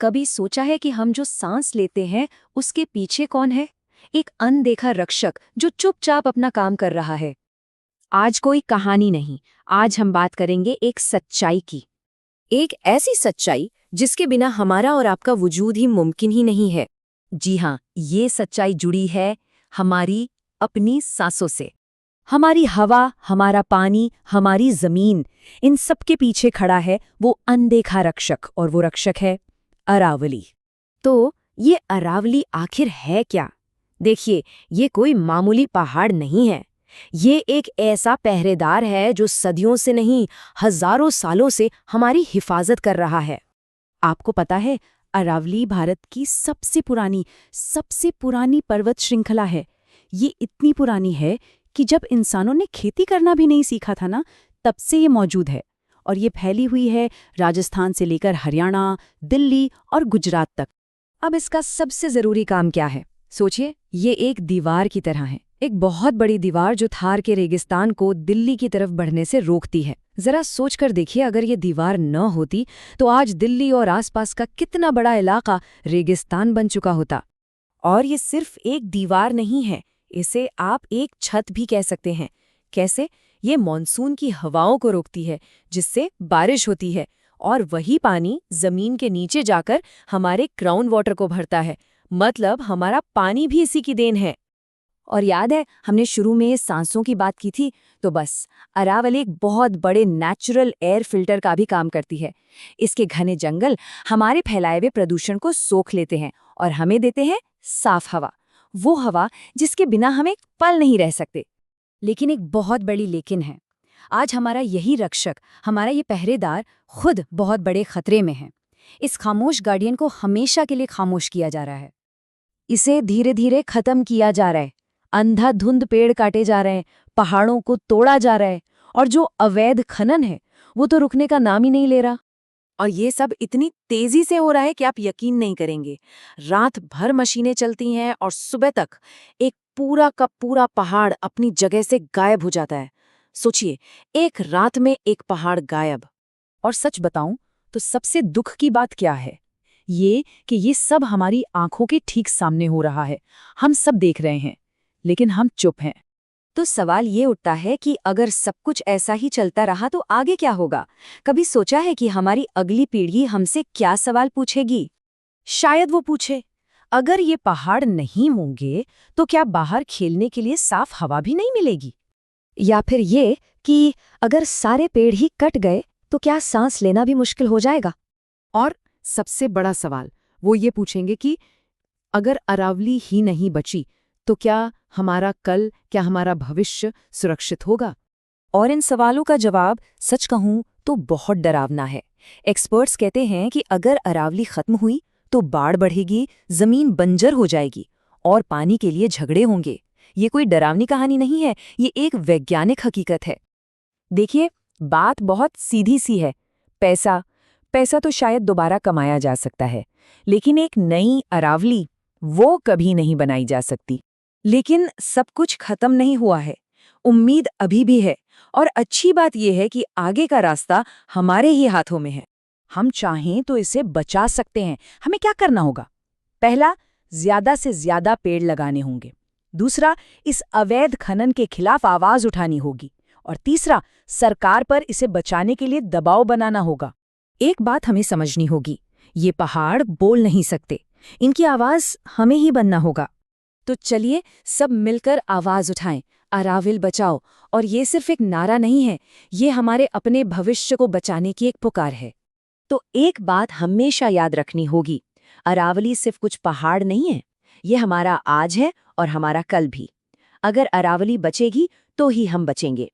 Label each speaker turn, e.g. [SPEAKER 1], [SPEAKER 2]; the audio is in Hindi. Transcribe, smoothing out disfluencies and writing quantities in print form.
[SPEAKER 1] कभी सोचा है कि हम जो सांस लेते हैं उसके पीछे कौन है? एक अनदेखा रक्षक जो चुपचाप अपना काम कर रहा है।
[SPEAKER 2] आज कोई कहानी नहीं, आज हम बात करेंगे एक सच्चाई की। एक ऐसी सच्चाई जिसके बिना हमारा और आपका वजूद ही मुमकिन ही नहीं है।
[SPEAKER 1] जी हाँ, ये सच्चाई जुड़ी है हमारी अपनी सांसों से।
[SPEAKER 2] हमारी हवा, हमारा पानी, हमारी जमीन, इन सब के पीछे खड़ा है वो अनदेखा रक्षक, और वो रक्षक है अरावली। तो ये अरावली आखिर है क्या? देखिए, ये कोई मामूली पहाड़ नहीं है। ये एक ऐसा पहरेदार है जो सदियों से नहीं, हजारों सालों से हमारी हिफाजत कर रहा है। आपको पता है, अरावली भारत की सबसे पुरानी पर्वत श्रृंखला है। ये इतनी पुरानी है कि जब इंसानों ने खेती करना भी नहीं सीखा था ना, तब से ये मौजूद है। और ये फैली हुई है राजस्थान से लेकर हरियाणा, दिल्ली और गुजरात तक।
[SPEAKER 1] अब इसका सबसे जरूरी काम क्या है? सोचिए, ये एक दीवार की तरह है, एक बहुत बड़ी दीवार जो थार के रेगिस्तान को दिल्ली की तरफ बढ़ने से रोकती है। जरा सोचकर देखिए, अगर ये दीवार न होती तो आज दिल्ली और आसपास का कितना बड़ा इलाका रेगिस्तान बन चुका होता।
[SPEAKER 2] और ये सिर्फ एक दीवार नहीं है, इसे आप एक छत भी कह सकते हैं। कैसे? ये मॉनसून की हवाओं को रोकती है, जिससे बारिश होती है, और वही पानी जमीन के नीचे जाकर हमारे ग्राउंड वाटर को भरता है। मतलब हमारा पानी भी इसी की देन है।
[SPEAKER 1] और याद है, हमने शुरू में सांसों की बात की थी, तो बस अरावली एक बहुत बड़े नेचुरल एयर फिल्टर का भी काम करती है। इसके घने जंगल हमारे फैलाए हुए प्रदूषण को सोख लेते हैं और हमें देते हैं साफ हवा, वो हवा जिसके बिना हम एक पल नहीं रह सकते। लेकिन एक बहुत बड़ी लेकिन है, आज हमारा यही रक्षक, हमारा ये पहरेदार खुद बहुत बड़े खतरे में है। इस खामोश गार्डियन को हमेशा के लिए खामोश किया जा रहा है। इसे धीरे धीरे खत्म किया जा रहा है। अंधाधुंध पेड़ काटे जा रहे हैं, पहाड़ों को तोड़ा जा रहा है, और जो अवैध खनन है वो तो रुकने का नाम ही नहीं ले रहा।
[SPEAKER 2] और ये सब इतनी तेजी से हो रहा है कि आप यकीन नहीं करेंगे। रात भर मशीनें चलती हैं और सुबह तक एक पूरा का पूरा पहाड़ अपनी जगह से गायब हो जाता है। सोचिए, एक रात में एक पहाड़ गायब।
[SPEAKER 1] और सच बताऊं तो सबसे दुख की बात क्या है? ये कि ये सब हमारी आंखों के ठीक सामने हो रहा है। हम सब देख रहे हैं, लेकिन हम चुप हैं। तो सवाल ये उठता है कि अगर सब कुछ ऐसा ही चलता रहा तो आगे क्या होगा? कभी सोचा है कि हमारी अगली पीढ़ी हमसे क्या सवाल पूछेगी?
[SPEAKER 2] शायद वो पूछे, अगर ये पहाड़ नहीं होंगे तो क्या बाहर खेलने के लिए साफ हवा भी नहीं मिलेगी?
[SPEAKER 1] या फिर ये कि अगर सारे पेड़ ही कट गए तो क्या सांस लेना भी मुश्किल हो जाएगा?
[SPEAKER 2] और सबसे बड़ा सवाल वो ये पूछेंगे कि अगर अरावली ही नहीं बची तो क्या हमारा कल, क्या हमारा भविष्य सुरक्षित होगा?
[SPEAKER 1] और इन सवालों का जवाब सच कहूं तो बहुत डरावना है। एक्सपर्ट्स कहते हैं कि अगर अरावली खत्म हुई तो बाढ़ बढ़ेगी, जमीन बंजर हो जाएगी और पानी के लिए झगड़े होंगे। ये कोई डरावनी कहानी नहीं है, ये एक वैज्ञानिक हकीकत है। देखिए, बात बहुत सीधी सी है। पैसा तो शायद दोबारा कमाया जा सकता है, लेकिन एक नई अरावली वो कभी नहीं बनाई जा सकती। लेकिन सब कुछ खत्म नहीं हुआ है, उम्मीद अभी भी है। और अच्छी बात यह है कि आगे का रास्ता हमारे ही हाथों में है। हम चाहें तो इसे बचा सकते हैं। हमें क्या करना होगा? पहला, ज्यादा से ज्यादा पेड़ लगाने होंगे। दूसरा, इस अवैध खनन के खिलाफ आवाज उठानी होगी। और तीसरा, सरकार पर इसे बचाने के लिए दबाव बनाना होगा। एक बात हमें समझनी होगी, ये पहाड़ बोल नहीं सकते, इनकी आवाज हमें ही बनना होगा। तो चलिए सब मिलकर आवाज उठाएं, अरावली बचाओ। और ये सिर्फ एक नारा नहीं है, ये हमारे अपने भविष्य को बचाने की एक पुकार है। तो एक बात हमेशा याद रखनी होगी, अरावली सिर्फ कुछ पहाड़ नहीं है, ये हमारा आज है और हमारा कल भी। अगर अरावली बचेगी तो ही हम बचेंगे।